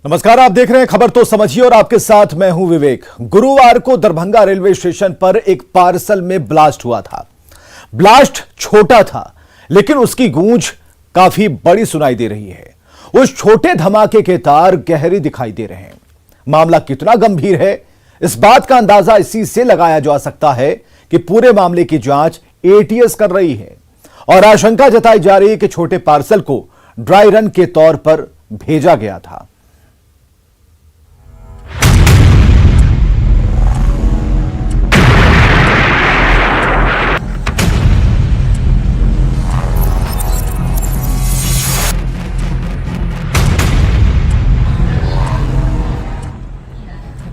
नमस्कार, आप देख रहे हैं खबर तो समझिए और आपके साथ मैं हूं विवेक। गुरुवार को दरभंगा रेलवे स्टेशन पर एक पार्सल में ब्लास्ट हुआ था। ब्लास्ट छोटा था लेकिन उसकी गूंज काफी बड़ी सुनाई दे रही है। उस छोटे धमाके के तार गहरे दिखाई दे रहे हैं। मामला कितना गंभीर है, इस बात का अंदाजा इसी से लगाया जा सकता है कि पूरे मामले की जांच एटीएस कर रही है और आशंका जताई जा रही है कि छोटे पार्सल को ड्राई रन के तौर पर भेजा गया था।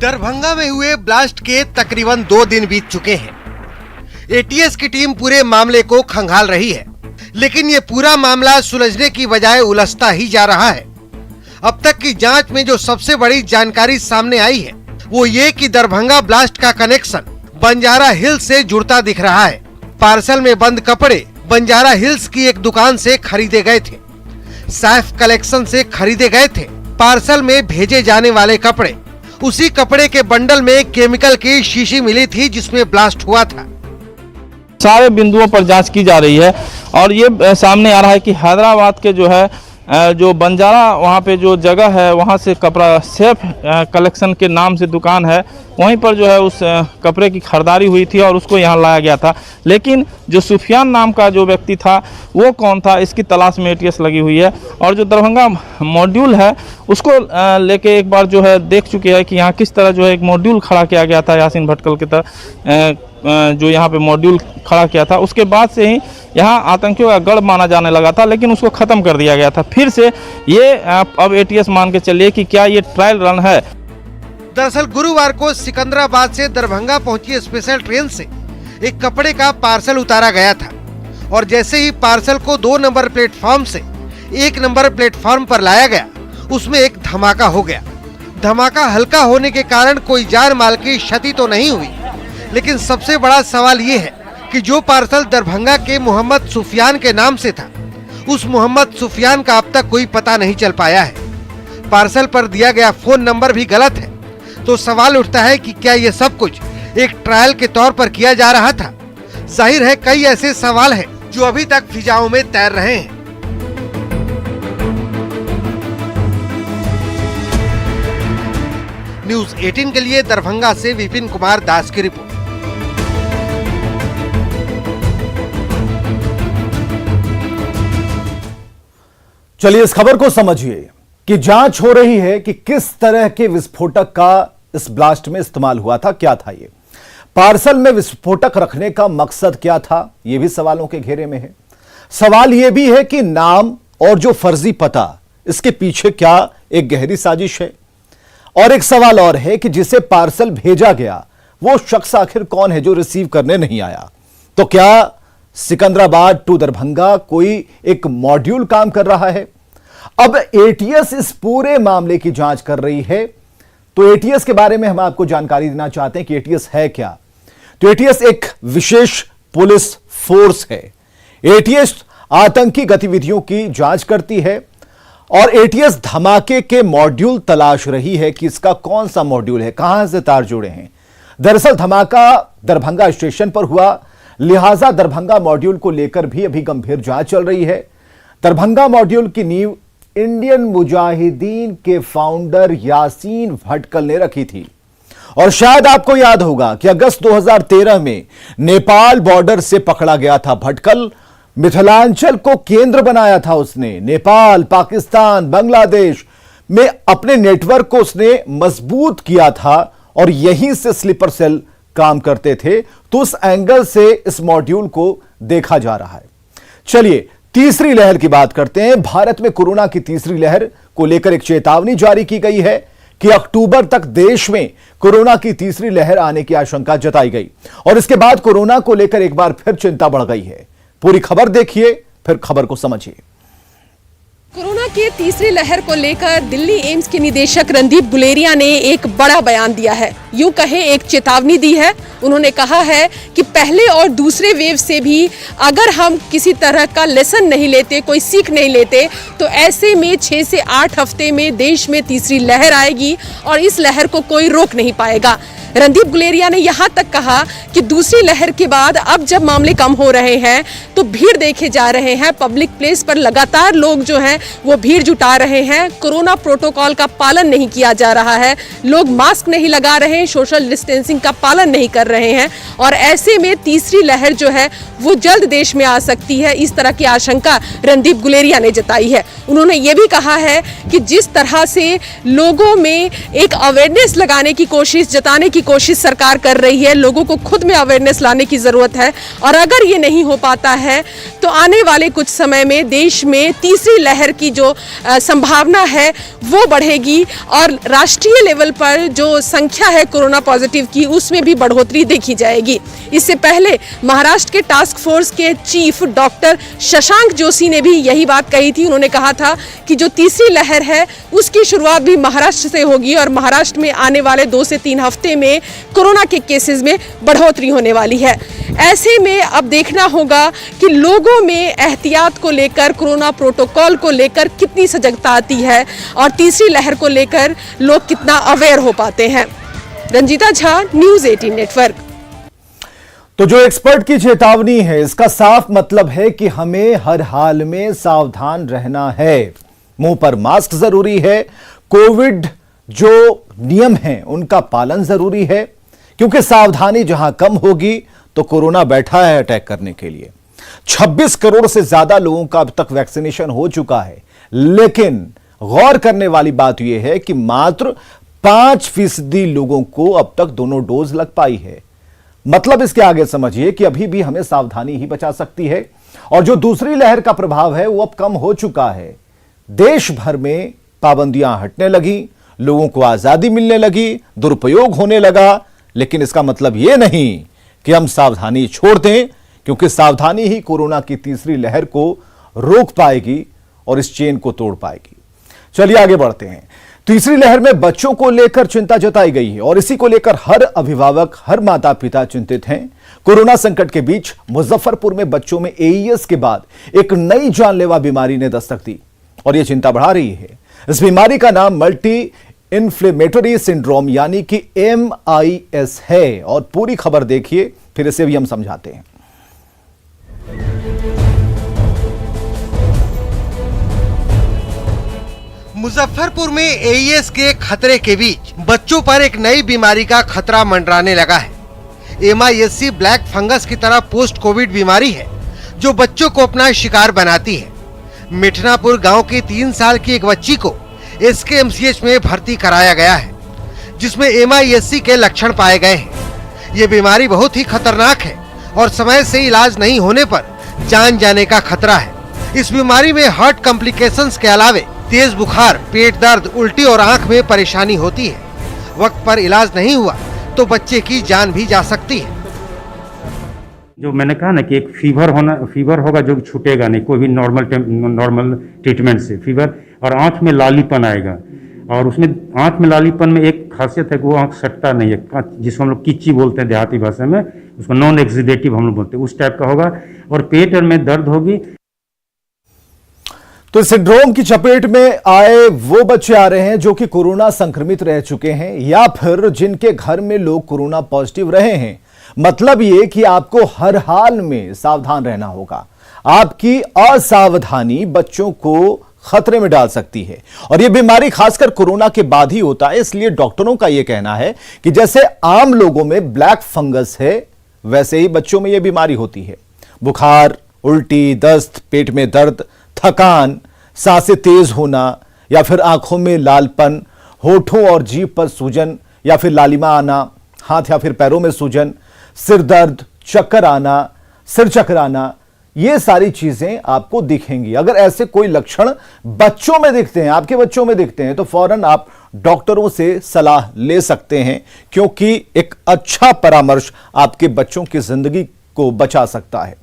दरभंगा में हुए ब्लास्ट के तकरीबन 2 दिन बीत चुके हैं। एटीएस की टीम पूरे मामले को खंगाल रही है, लेकिन ये पूरा मामला सुलझने की बजाय उलझता ही जा रहा है। अब तक की जांच में जो सबसे बड़ी जानकारी सामने आई है वो ये कि दरभंगा ब्लास्ट का कनेक्शन बंजारा हिल्स से जुड़ता दिख रहा है। पार्सल में बंद कपड़े बंजारा हिल्स की एक दुकान से खरीदे गए थे। सैफ कलेक्शन से खरीदे गए थे। पार्सल में भेजे जाने वाले कपड़े, उसी कपड़े के बंडल में केमिकल की शीशी मिली थी जिसमें ब्लास्ट हुआ था। सारे बिंदुओं पर जांच की जा रही है और ये सामने आ रहा है कि हैदराबाद के जो बंजारा वहाँ पे जो जगह है वहाँ से कपड़ा सेफ कलेक्शन के नाम से दुकान है, वहीं पर जो है उस कपड़े की खरीदारी हुई थी और उसको यहाँ लाया गया था। लेकिन जो सुफियान नाम का जो व्यक्ति था वो कौन था, इसकी तलाश में एटीएस लगी हुई है। और जो दरभंगा मॉड्यूल है उसको लेके एक बार जो है देख चुके हैं कि यहाँ किस तरह जो है एक मॉड्यूल खड़ा किया गया था यासीन भटकल की तरह जो यहाँ पे मॉड्यूल खड़ा किया था। उसके बाद से ही यहाँ आतंकियों का गढ़ माना जाने लगा था, लेकिन उसको ख़त्म कर दिया गया था। फिर से ये अब एटीएस मान के चलिए कि क्या ये ट्रायल रन है। दरअसल गुरुवार को सिकंदराबाद से दरभंगा पहुंची स्पेशल ट्रेन से एक कपड़े का पार्सल उतारा गया था और जैसे ही पार्सल को 2 नंबर प्लेटफॉर्म से 1 नंबर प्लेटफॉर्म पर लाया गया, उसमें एक धमाका हो गया। धमाका हल्का होने के कारण कोई जान माल की क्षति तो नहीं हुई, लेकिन सबसे बड़ा सवाल ये है कि जो पार्सल दरभंगा के मोहम्मद सुफियान के नाम से था, उस मोहम्मद सुफियान का अब तक कोई पता नहीं चल पाया है। पार्सल पर दिया गया फोन नंबर भी गलत है। तो सवाल उठता है कि क्या ये सब कुछ एक ट्रायल के तौर पर किया जा रहा था? जाहिर है कई ऐसे सवाल हैं जो अभी तक फिजाओं में तैर रहे हैं। न्यूज़ 18 के लिए दरभंगा से विपिन कुमार दास की रिपोर्ट। चलिए इस खबर को समझिए कि जांच हो रही है कि किस तरह के विस्फोटक का इस ब्लास्ट में इस्तेमाल हुआ था। क्या था ये पार्सल में विस्फोटक रखने का मकसद क्या था, यह भी सवालों के घेरे में है। सवाल यह भी है कि नाम और जो फर्जी पता, इसके पीछे क्या एक गहरी साजिश है। और एक सवाल और है कि जिसे पार्सल भेजा गया वो शख्स आखिर कौन है जो रिसीव करने नहीं आया। तो क्या सिकंदराबाद टू दरभंगा कोई एक मॉड्यूल काम कर रहा है? अब एटीएस इस पूरे मामले की जांच कर रही है। तो एटीएस के बारे में हम आपको जानकारी देना चाहते हैं कि एटीएस है क्या। तो एटीएस एक विशेष पुलिस फोर्स है। एटीएस आतंकी गतिविधियों की जांच करती है और एटीएस धमाके के मॉड्यूल तलाश रही है कि इसका कौन सा मॉड्यूल है, कहां से तार जुड़े हैं। दरअसल धमाका दरभंगा स्टेशन पर हुआ, लिहाजा दरभंगा मॉड्यूल को लेकर भी अभी गंभीर जांच चल रही है। दरभंगा मॉड्यूल की नींव इंडियन मुजाहिदीन के फाउंडर यासीन भटकल ने रखी थी और शायद आपको याद होगा कि अगस्त 2013 में नेपाल बॉर्डर से पकड़ा गया था भटकल। मिथिलांचल को केंद्र बनाया था उसने। नेपाल, पाकिस्तान, बांग्लादेश में अपने नेटवर्क को उसने मजबूत किया था और यहीं से स्लीपर सेल काम करते थे। तो उस एंगल से इस मॉड्यूल को देखा जा रहा है। चलिए तीसरी लहर की बात करते हैं। भारत में कोरोना की तीसरी लहर को लेकर एक चेतावनी जारी की गई है कि अक्टूबर तक देश में कोरोना की तीसरी लहर आने की आशंका जताई गई और इसके बाद कोरोना को लेकर एक बार फिर चिंता बढ़ गई है। पूरी खबर देखिए, फिर खबर को समझिए। कोरोना के तीसरी लहर को लेकर दिल्ली एम्स के निदेशक रणदीप गुलेरिया ने एक बड़ा बयान दिया है। यूं कहे एक चेतावनी दी है। उन्होंने कहा है कि पहले और दूसरे वेव से भी अगर हम किसी तरह का लेसन नहीं लेते, कोई सीख नहीं लेते, तो ऐसे में 6 से 8 हफ्ते में देश में तीसरी लहर आएगी और इस लहर को कोई रोक नहीं पाएगा। रणदीप गुलेरिया ने यहाँ तक कहा कि दूसरी लहर के बाद अब जब मामले कम हो रहे हैं तो भीड़ देखे जा रहे हैं। पब्लिक प्लेस पर लगातार लोग जो हैं वो भीड़ जुटा रहे हैं। कोरोना प्रोटोकॉल का पालन नहीं किया जा रहा है, लोग मास्क नहीं लगा रहे हैं, सोशल डिस्टेंसिंग का पालन नहीं कर रहे हैं और ऐसे में तीसरी लहर जो है वो जल्द देश में आ सकती है। इस तरह की आशंका रणदीप गुलेरिया ने जताई है। उन्होंने ये भी कहा है कि जिस तरह से लोगों में एक अवेयरनेस लगाने की कोशिश, जताने की कोशिश सरकार कर रही है, लोगों को खुद में अवेयरनेस लाने की जरूरत है और अगर ये नहीं हो पाता है तो आने वाले कुछ समय में देश में तीसरी लहर की जो संभावना है वो बढ़ेगी और राष्ट्रीय लेवल पर जो संख्या है कोरोना पॉजिटिव की उसमें भी बढ़ोतरी देखी जाएगी। इससे पहले महाराष्ट्र के टास्क फोर्स के चीफ डॉक्टर शशांक जोशी ने भी यही बात कही थी। उन्होंने कहा था कि जो तीसरी लहर है उसकी शुरुआत भी महाराष्ट्र से होगी और महाराष्ट्र में आने वाले 2 से 3 हफ्ते में कोरोना के केसेस में बढ़ोतरी होने वाली है। ऐसे में अब देखना होगा कि लोगों में एहतियात को लेकर, कोरोना प्रोटोकॉल को लेकर कितनी सजगता आती है और तीसरी लहर को लेकर लोग कितना अवेयर हो पाते हैं। Ranjita Jha, news 18 network. तो जो एक्सपर्ट की चेतावनी है इसका साफ मतलब है कि हमें हर हाल में सावधान रहना है। मुंह पर मास्क जरूरी है, कोविड जो नियम हैं उनका पालन जरूरी है, क्योंकि सावधानी जहां कम होगी तो कोरोना बैठा है अटैक करने के लिए। 26 करोड़ से ज्यादा लोगों का अब तक वैक्सीनेशन हो चुका है, लेकिन गौर करने वाली बात यह है कि मात्र 5% लोगों को अब तक दोनों डोज लग पाई है। मतलब इसके आगे समझिए कि अभी भी हमें सावधानी ही बचा सकती है और जो दूसरी लहर का प्रभाव है वो अब कम हो चुका है। देश भर में पाबंदियां हटने लगी, लोगों को आजादी मिलने लगी, दुरुपयोग होने लगा, लेकिन इसका मतलब यह नहीं कि हम सावधानी छोड़ दें, क्योंकि सावधानी ही कोरोना की तीसरी लहर को रोक पाएगी और इस चेन को तोड़ पाएगी। चलिए आगे बढ़ते हैं। तीसरी लहर में बच्चों को लेकर चिंता जताई गई है और इसी को लेकर हर अभिभावक, हर माता पिता चिंतित हैं। कोरोना संकट के बीच मुजफ्फरपुर में बच्चों में एईएस के बाद एक नई जानलेवा बीमारी ने दस्तक दी और यह चिंता बढ़ा रही है। इस बीमारी का नाम मल्टी इन्फ्लेमेटरी सिंड्रोम यानी कि MIS है और पूरी खबर देखिए, फिर इसे भी हम समझाते हैं। मुजफ्फरपुर में एईएस के खतरे के बीच बच्चों पर एक नई बीमारी का खतरा मंडराने लगा है। MIS ब्लैक फंगस की तरह पोस्ट कोविड बीमारी है जो बच्चों को अपना शिकार बनाती है। मिठनापुर गांव की 3 साल की एक बच्ची को SKMCH में भर्ती कराया गया है, जिसमें MIS के लक्षण पाए गए हैं। ये बीमारी बहुत ही खतरनाक है और समय से इलाज नहीं होने पर जान जाने का खतरा है। इस बीमारी में हार्ट कॉम्प्लिकेशंस के अलावे तेज बुखार, पेट दर्द, उल्टी और आंख में परेशानी होती है। वक्त पर इलाज नहीं हुआ तो बच्चे की जान भी जा सकती है। जो मैंने कहा ना कि एक फीवर होगा जो छूटेगा नहीं कोई भी नॉर्मल ट्रीटमेंट से। फीवर और आंख में लालीपन आएगा और उसमें आंख में लालीपन में एक खासियत है कि वो आंख सटता नहीं है, जिसको हम लोग किच्ची बोलते हैं देहाती भाषा में, उसको नॉन एक्सिडेटिव हम लोग बोलते हैं, उस टाइप का होगा और पेट में दर्द होगी। तो सिंड्रोम की चपेट में आए वो बच्चे आ रहे हैं जो कि कोरोना संक्रमित रह चुके हैं या फिर जिनके घर में लोग कोरोना पॉजिटिव रहे हैं। मतलब ये कि आपको हर हाल में सावधान रहना होगा। आपकी असावधानी बच्चों को खतरे में डाल सकती है और यह बीमारी खासकर कोरोना के बाद ही होता है। इसलिए डॉक्टरों का यह कहना है कि जैसे आम लोगों में ब्लैक फंगस है वैसे ही बच्चों में यह बीमारी होती है। बुखार, उल्टी, दस्त, पेट में दर्द, थकान, सांसें तेज होना या फिर आंखों में लालपन, होठों और जीभ पर सूजन या फिर लालिमा आना, हाथ या फिर पैरों में सूजन, सिर दर्द, चक्कर आना, सिर चकराना, ये सारी चीजें आपको दिखेंगी। अगर ऐसे कोई लक्षण बच्चों में दिखते हैं, आपके बच्चों में दिखते हैं, तो फौरन आप डॉक्टरों से सलाह ले सकते हैं, क्योंकि एक अच्छा परामर्श आपके बच्चों की जिंदगी को बचा सकता है।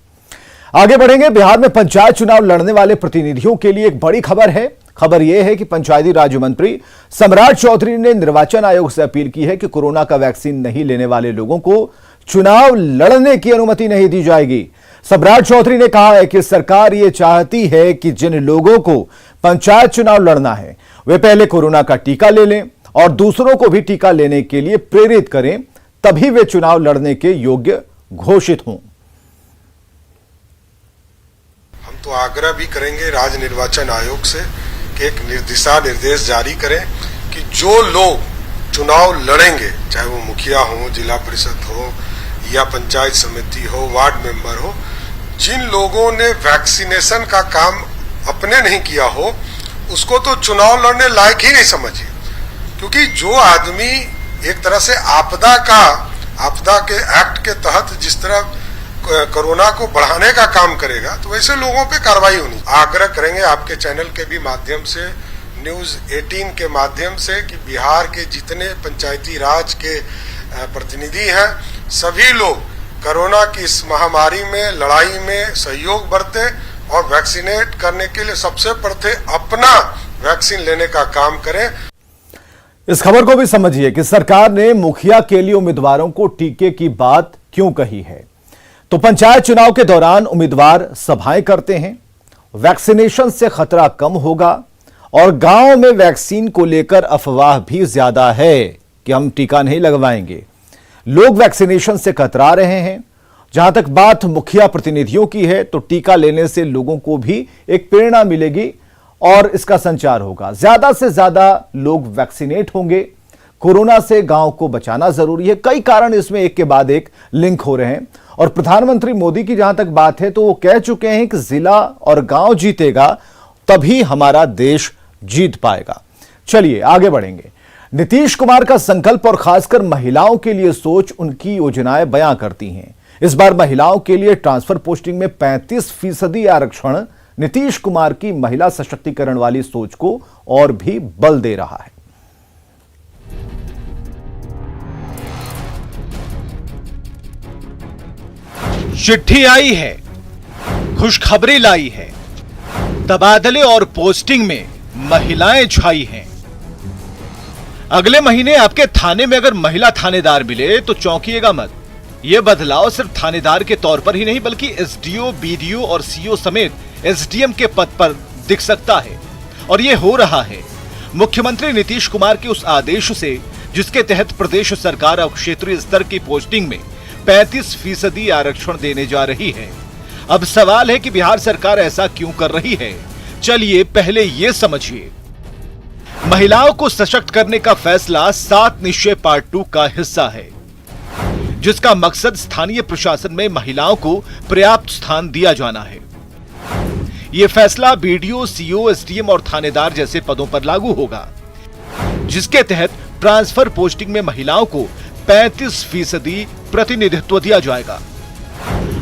आगे बढ़ेंगे। बिहार में पंचायत चुनाव लड़ने वाले प्रतिनिधियों के लिए एक बड़ी खबर है। खबर यह है कि पंचायती राज मंत्री सम्राट चौधरी ने निर्वाचन आयोग से अपील की है कि कोरोना का वैक्सीन नहीं लेने वाले लोगों को चुनाव लड़ने की अनुमति नहीं दी जाएगी। सम्राट चौधरी ने कहा है कि सरकार ये चाहती है कि जिन लोगों को पंचायत चुनाव लड़ना है वे पहले कोरोना का टीका ले लें और दूसरों को भी टीका लेने के लिए प्रेरित करें, तभी वे चुनाव लड़ने के योग्य घोषित हों। हम तो आग्रह भी करेंगे राज्य निर्वाचन आयोग से कि एक दिशा निर्देश जारी करें कि जो लोग चुनाव लड़ेंगे, चाहे वो मुखिया हो, जिला परिषद हो या पंचायत समिति हो, वार्ड मेंबर हो, जिन लोगों ने वैक्सीनेशन का काम अपने नहीं किया हो उसको तो चुनाव लड़ने लायक ही नहीं समझिए। क्योंकि जो आदमी एक तरह से आपदा के एक्ट के तहत जिस तरह कोरोना को बढ़ाने का काम करेगा तो वैसे लोगों पे कार्रवाई होनी। आग्रह करेंगे आपके चैनल के भी माध्यम से, न्यूज 18 के माध्यम से, कि बिहार के जितने पंचायती राज के प्रतिनिधि हैं सभी लोग कोरोना की इस महामारी में लड़ाई में सहयोग बरते और वैक्सीनेट करने के लिए सबसे पहले अपना वैक्सीन लेने का काम करें। इस खबर को भी समझिए कि सरकार ने मुखिया के लिए उम्मीदवारों को टीके की बात क्यों कही है। तो पंचायत चुनाव के दौरान उम्मीदवार सभाएं करते हैं, वैक्सीनेशन से खतरा कम होगा और गांव में वैक्सीन को लेकर अफवाह भी ज्यादा है कि हम टीका नहीं लगवाएंगे। लोग वैक्सीनेशन से कतरा रहे हैं। जहां तक बात मुखिया प्रतिनिधियों की है तो टीका लेने से लोगों को भी एक प्रेरणा मिलेगी और इसका संचार होगा। ज्यादा से ज्यादा लोग वैक्सीनेट होंगे। कोरोना से गांव को बचाना जरूरी है। कई कारण इसमें एक के बाद एक लिंक हो रहे हैं और प्रधानमंत्री मोदी की जहां तक बात है तो वो कह चुके हैं कि जिला और गांव जीतेगा तभी हमारा देश जीत पाएगा। चलिए आगे बढ़ेंगे। नीतीश कुमार का संकल्प और खासकर महिलाओं के लिए सोच उनकी योजनाएं बयां करती हैं। इस बार महिलाओं के लिए ट्रांसफर पोस्टिंग में 35% आरक्षण नीतीश कुमार की महिला सशक्तिकरण वाली सोच को और भी बल दे रहा है। चिट्ठी आई है, खुशखबरी लाई है, तबादले और पोस्टिंग में महिलाएं छाई हैं। अगले महीने आपके थाने में अगर महिला थानेदार मिले तो चौंकिएगा मत। यह बदलाव सिर्फ थानेदार के तौर पर ही नहीं बल्कि एसडीओ, बीडीओ और सीओ समेत एसडीएम के पद पर दिख सकता है और यह हो रहा है मुख्यमंत्री नीतीश कुमार के उस आदेश से जिसके तहत प्रदेश सरकार अब क्षेत्रीय स्तर की पोस्टिंग में 35% आरक्षण देने जा रही है। अब सवाल है कि बिहार सरकार ऐसा क्यों कर रही है। चलिए पहले यह समझिए। महिलाओं को सशक्त करने का फैसला 7 निश्चय पार्ट 2 का हिस्सा है, जिसका मकसद स्थानीय प्रशासन में महिलाओं को पर्याप्त स्थान दिया जाना है। यह फैसला बीडीओ, सीओ, एसडीएम और थानेदार जैसे पदों पर लागू होगा, जिसके तहत ट्रांसफर पोस्टिंग में महिलाओं को 35% प्रतिनिधित्व दिया जाएगा।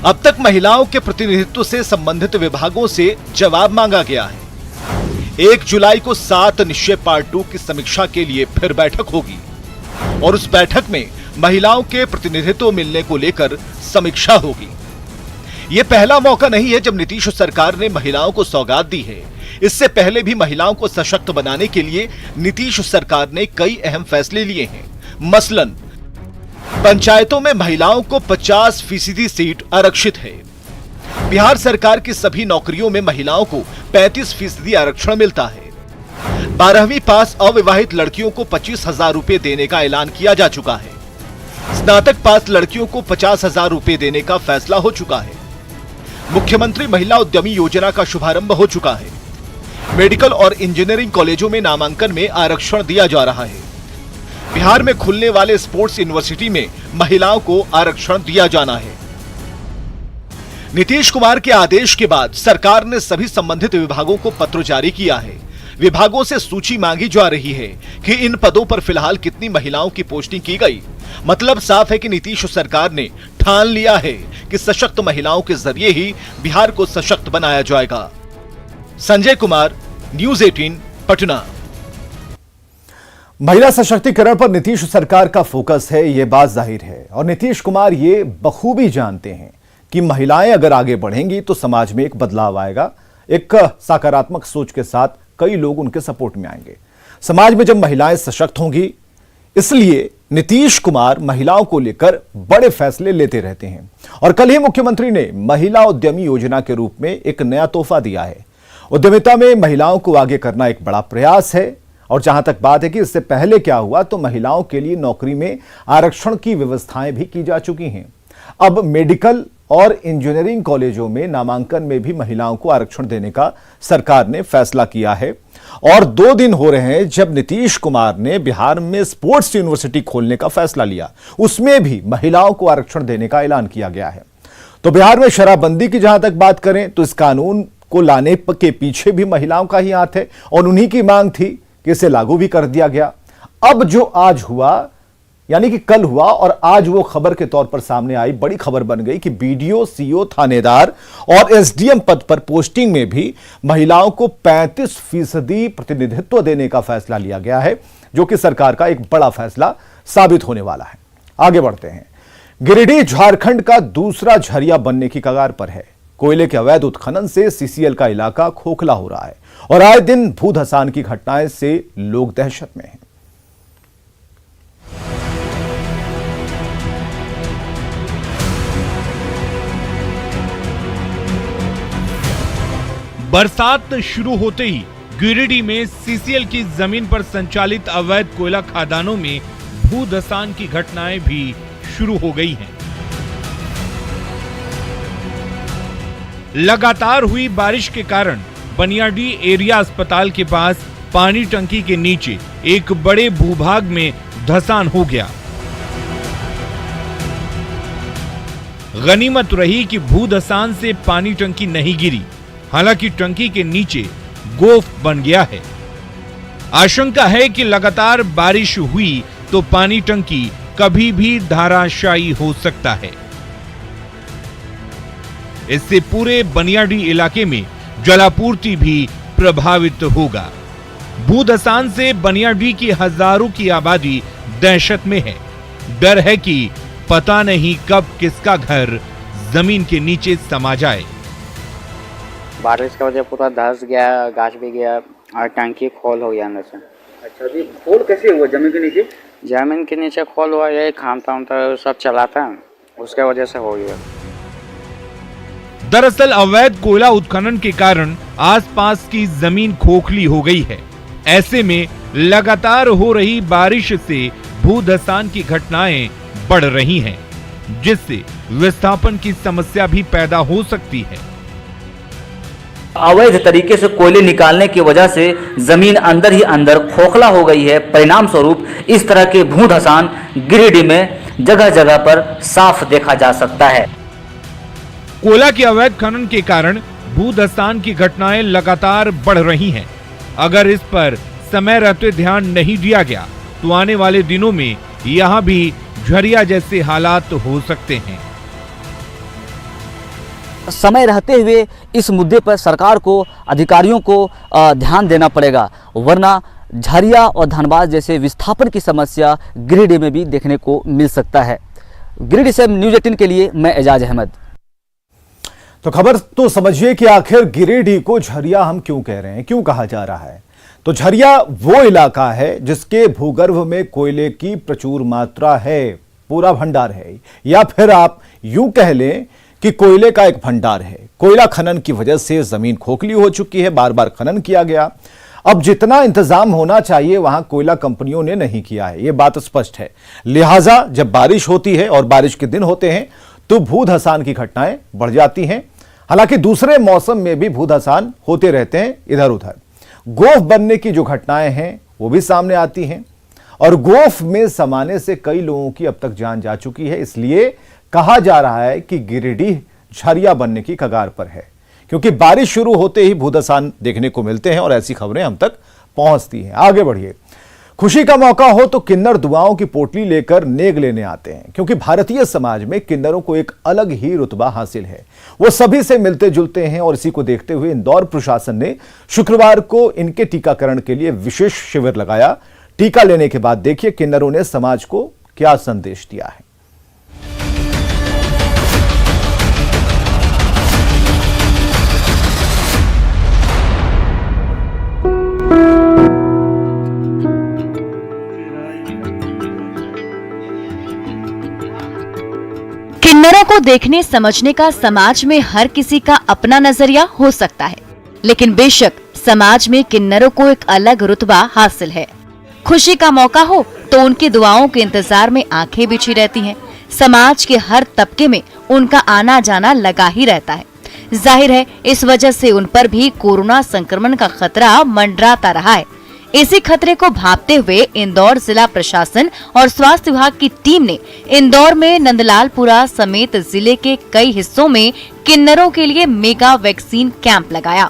अब तक महिलाओं के प्रतिनिधित्व से संबंधित विभागों से जवाब मांगा गया है। 1 जुलाई को 7 निश्चय पार्ट 2 की समीक्षा के लिए फिर बैठक होगी और उस बैठक में महिलाओं के प्रतिनिधित्व मिलने को लेकर समीक्षा होगी। यह पहला मौका नहीं है जब नीतीश सरकार ने महिलाओं को सौगात दी है। इससे पहले भी महिलाओं को सशक्त बनाने के लिए नीतीश सरकार ने कई अहम फैसले लिए हैं। मसलन पंचायतों में महिलाओं को 50% सीट आरक्षित है। बिहार सरकार की सभी नौकरियों में महिलाओं को 35% आरक्षण मिलता है। 12वीं पास अविवाहित लड़कियों को 25,000 रुपए देने का ऐलान किया जा चुका है। स्नातक पास लड़कियों को 50,000 रुपए देने का फैसला हो चुका है। मुख्यमंत्री महिला उद्यमी योजना का शुभारंभ हो चुका है। मेडिकल और इंजीनियरिंग कॉलेजों में नामांकन में आरक्षण दिया जा रहा है। बिहार में खुलने वाले स्पोर्ट्स यूनिवर्सिटी में महिलाओं को आरक्षण दिया जाना है। नीतीश कुमार के आदेश के बाद सरकार ने सभी संबंधित विभागों को पत्र जारी किया है। विभागों से सूची मांगी जा रही है कि इन पदों पर फिलहाल कितनी महिलाओं की पोस्टिंग की गई। मतलब साफ है कि नीतीश सरकार ने ठान लिया है कि सशक्त महिलाओं के जरिए ही बिहार को सशक्त बनाया जाएगा। संजय कुमार, न्यूज 18, पटना। महिला सशक्तिकरण पर नीतीश सरकार का फोकस है, यह बात जाहिर है और नीतीश कुमार ये बखूबी जानते हैं कि महिलाएं अगर आगे बढ़ेंगी तो समाज में एक बदलाव आएगा। एक सकारात्मक सोच के साथ कई लोग उनके सपोर्ट में आएंगे। समाज में जब महिलाएं सशक्त होंगी, इसलिए नीतीश कुमार महिलाओं को लेकर बड़े फैसले लेते रहते हैं। और कल ही मुख्यमंत्री ने महिला उद्यमी योजना के रूप में एक नया तोहफा दिया है। उद्यमिता में महिलाओं को आगे करना एक बड़ा प्रयास है। और जहां तक बात है कि इससे पहले क्या हुआ, तो महिलाओं के लिए नौकरी में आरक्षण की व्यवस्थाएं भी की जा चुकी हैं। अब मेडिकल और इंजीनियरिंग कॉलेजों में नामांकन में भी महिलाओं को आरक्षण देने का सरकार ने फैसला किया है। और 2 दिन हो रहे हैं जब नीतीश कुमार ने बिहार में स्पोर्ट्स यूनिवर्सिटी खोलने का फैसला लिया, उसमें भी महिलाओं को आरक्षण देने का ऐलान किया गया है। तो बिहार में शराबबंदी की जहां तक बात करें तो इस कानून को लाने के पीछे भी महिलाओं का ही हाथ है और उन्हीं की मांग थी कि इसे लागू भी कर दिया गया। अब जो आज हुआ, यानी कि कल हुआ और आज वो खबर के तौर पर सामने आई, बड़ी खबर बन गई कि बीडीओ, सीओ, थानेदार और एसडीएम पद पर पोस्टिंग में भी महिलाओं को 35% प्रतिनिधित्व देने का फैसला लिया गया है, जो कि सरकार का एक बड़ा फैसला साबित होने वाला है। आगे बढ़ते हैं। गिरिडीह झारखंड का दूसरा झरिया बनने की कगार पर है। कोयले के अवैध उत्खनन से सीसीएल का इलाका खोखला हो रहा है और आए दिन भू धसान की घटनाएं से लोग दहशत में हैं। बरसात शुरू होते ही गिरिडीह में सीसीएल की जमीन पर संचालित अवैध कोयला खदानों में भू धसान की घटनाएं भी शुरू हो गई हैं। लगातार हुई बारिश के कारण बनियाडीह एरिया अस्पताल के पास पानी टंकी के नीचे एक बड़े भूभाग में धसान हो गया। गनीमत रही कि भू धसान से पानी टंकी नहीं गिरी, हालांकि टंकी के नीचे गोफ बन गया है। आशंका है कि लगातार बारिश हुई तो पानी टंकी कभी भी धराशायी हो सकता है। इससे पूरे बनियाडीह इलाके में जलापूर्ति भी प्रभावित होगा। भू धसान से बनियाडीह की हजारों की आबादी दहशत में है। डर है कि पता नहीं कब किसका घर जमीन के नीचे समा जाए। बारिश की वजह पूरा धस गया, गाछ भी गया और टंकी खोल हो गया अंदर से। अच्छा जी, खोल कैसे हुआ जमीन के नीचे? जमीन के नीचे खोल हुआ, यही खानता सब चलाता है, उसके वजह से हो गया। दरअसल अवैध कोयला उत्खनन के कारण आसपास की जमीन खोखली हो गई है। ऐसे में लगातार हो रही बारिश से भू धसान की घटनाएं बढ़ रही हैं, जिससे विस्थापन की समस्या भी पैदा हो सकती है। अवैध तरीके से कोयले निकालने की वजह से जमीन अंदर ही अंदर खोखला हो गई है। परिणाम स्वरूप इस तरह के भू धसान गिरिडीह में जगह जगह पर साफ देखा जा सकता है। कोयला के अवैध खनन के कारण भू धसान की घटनाएं लगातार बढ़ रही हैं। अगर इस पर समय रहते ध्यान नहीं दिया गया तो आने वाले दिनों में यहां भी झरिया जैसे हालात हो सकते हैं। समय रहते हुए इस मुद्दे पर सरकार को, अधिकारियों को ध्यान देना पड़ेगा, वरना झरिया और धनबाद जैसे विस्थापन की समस्या गिरिडीह में भी देखने को मिल सकता है। गिरिडीह से न्यूज़ 18 के लिए मैं एजाज अहमद। तो खबर तो समझिए कि आखिर गिरिडीह को झरिया हम क्यों कह रहे हैं, क्यों कहा जा रहा है। तो झरिया वो इलाका है जिसके भूगर्भ में कोयले की प्रचुर मात्रा है, पूरा भंडार है, या फिर आप यूं कह लें कि कोयले का एक भंडार है। कोयला खनन की वजह से जमीन खोखली हो चुकी है, बार बार खनन किया गया। अब जितना इंतजाम होना चाहिए वहां कोयला कंपनियों ने नहीं किया है, यह बात स्पष्ट है। लिहाजा जब बारिश होती है और बारिश के दिन होते हैं तो भू धसान की घटनाएं बढ़ जाती हैं। हालांकि दूसरे मौसम में भी भू धसान होते रहते हैं इधर उधर। गोफ बनने की जो घटनाएं हैं वो भी सामने आती हैं और गोफ में समाने से कई लोगों की अब तक जान जा चुकी है। इसलिए कहा जा रहा है कि गिरिडीह झरिया बनने की कगार पर है, क्योंकि बारिश शुरू होते ही भू धसान देखने को मिलते हैं और ऐसी खबरें हम तक पहुंचती हैं। आगे बढ़िए। खुशी का मौका हो तो किन्नर दुआओं की पोटली लेकर नेग लेने आते हैं, क्योंकि भारतीय समाज में किन्नरों को एक अलग ही रुतबा हासिल है। वो सभी से मिलते जुलते हैं और इसी को देखते हुए इंदौर प्रशासन ने शुक्रवार को इनके टीकाकरण के लिए विशेष शिविर लगाया। टीका लेने के बाद देखिए किन्नरों ने समाज को क्या संदेश दिया है। किन्नरों को देखने समझने का समाज में हर किसी का अपना नजरिया हो सकता है, लेकिन बेशक समाज में किन्नरों को एक अलग रुतबा हासिल है। खुशी का मौका हो तो उनकी दुआओं के इंतजार में आंखें बिछी रहती हैं। समाज के हर तबके में उनका आना जाना लगा ही रहता है। जाहिर है इस वजह से उन पर भी कोरोना संक्रमण का खतरा मंडराता रहा है। इसी खतरे को भांपते हुए इंदौर जिला प्रशासन और स्वास्थ्य विभाग की टीम ने इंदौर में नंदलालपुरा समेत जिले के कई हिस्सों में किन्नरों के लिए मेगा वैक्सीन कैंप लगाया,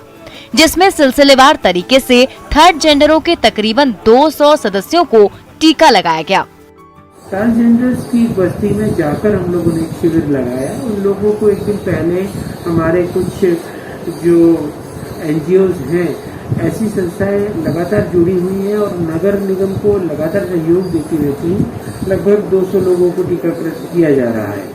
जिसमें सिलसिलेवार तरीके से थर्ड जेंडरों के तकरीबन 200 सदस्यों को टीका लगाया गया। ट्रांसजेंडर्स की बस्ती में जाकर हम लोगों ने एक शिविर लगाया। उन लोगों को एक दिन पहले हमारे कुछ जो एनजीओज हैं, ऐसी संस्थाएं लगातार जुड़ी हुई हैं और नगर निगम को लगातार सहयोग देती रहती हैं। लगभग 200 लोगों को टीकाकरण किया जा रहा है।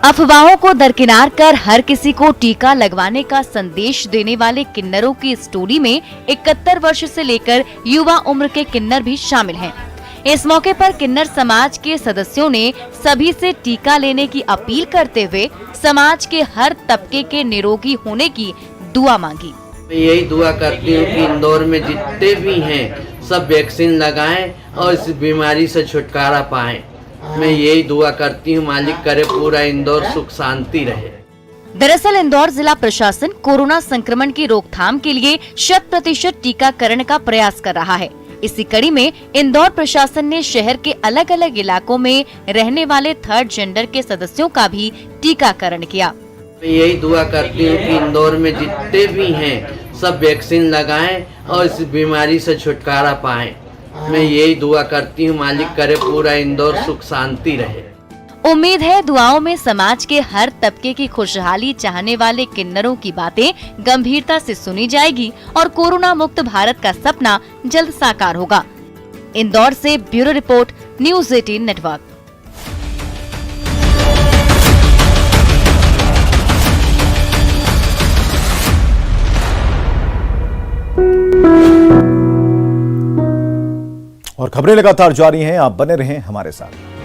अफवाहों को दरकिनार कर हर किसी को टीका लगवाने का संदेश देने वाले किन्नरों की स्टोरी में 71 वर्ष से लेकर युवा उम्र के किन्नर भी शामिल हैं। इस मौके पर किन्नर समाज के सदस्यों ने सभी से टीका लेने की अपील करते हुए समाज के हर तबके के निरोगी होने की दुआ मांगी। मैं यही दुआ करती हूँ कि इंदौर में जितने भी हैं सब वैक्सीन लगाएं और इस बीमारी से छुटकारा पाएं। मैं यही दुआ करती हूँ, मालिक करे पूरा इंदौर सुख शांति रहे। दरअसल इंदौर जिला प्रशासन कोरोना संक्रमण की रोकथाम के लिए 100% टीकाकरण का प्रयास कर रहा है। इसी कड़ी में इंदौर प्रशासन ने शहर के अलग अलग इलाकों में रहने वाले थर्ड जेंडर के सदस्यों का भी टीकाकरण किया। मैं यही दुआ करती हूँ कि इंदौर में जितने भी हैं सब वैक्सीन लगाएं और इस बीमारी से छुटकारा पाएं। मैं यही दुआ करती हूँ, मालिक करे पूरा इंदौर सुख शांति रहे। उम्मीद है दुआओं में समाज के हर तबके की खुशहाली चाहने वाले किन्नरों की बातें गंभीरता से सुनी जाएगी और कोरोना मुक्त भारत का सपना जल्द साकार होगा। इंदौर से ब्यूरो रिपोर्ट, न्यूज़ 18 नेटवर्क। और खबरें लगातार जारी हैं, आप बने रहें हमारे साथ।